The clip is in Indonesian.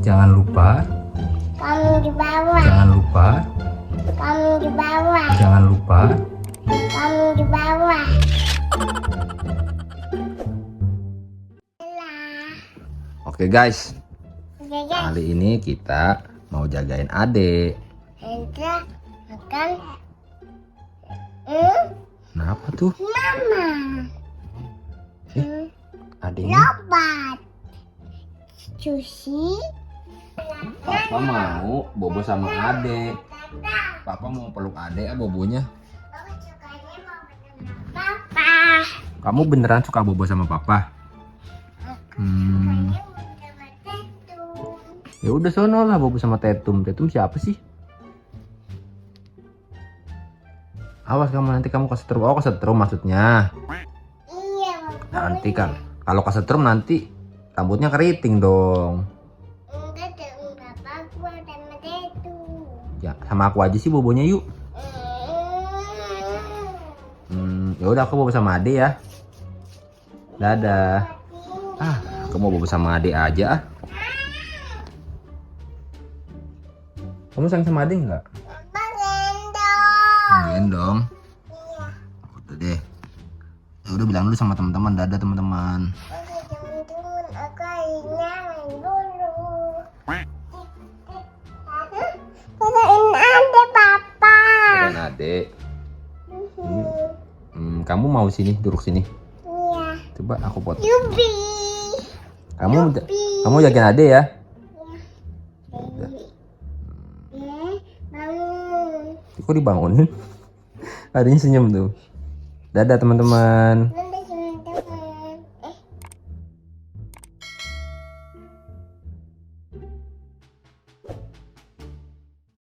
Jangan lupa. Kamu di bawah. Jangan lupa. Kamu di bawah. Jangan lupa. Kamu di bawah. Oke guys, Oke guys. kali ini kita mau jagain adek. Hendra makan. Kenapa tuh? Mama. Adeknya? Lobat. Sushi. Papa mau bobo sama adek. Papa mau peluk adek bobonya. Papa. Kamu beneran suka bobo sama papa? Ya udah sono lah bobo sama Tetum. Tetum siapa sih? Awas kamu nanti kamu kesetrum. Oh kesetrum maksudnya. Iya. Nanti kan kalau kesetrum nanti rambutnya keriting dong. Enggak dong, papa gua sama Tetu. Ya sama aku aja sih bobonya yuk. Ya udah aku bobo sama Ade ya. Dadah. Aku mau bobo sama Ade aja. Kamu sayang sama Ade nggak? Gendong. Udah deh. Ya udah bilang dulu sama teman-teman. Dadah teman-teman. Oke teman-teman, aku akhirnya main dulu. Kirain ada papa. Dan Ade. Kamu mau sini duduk sini? Iya. Coba aku foto. Yubi. Kamu jagain Ade ya. Bangun. Kok dibangunin? Adanya senyum tuh. Dadah teman-teman.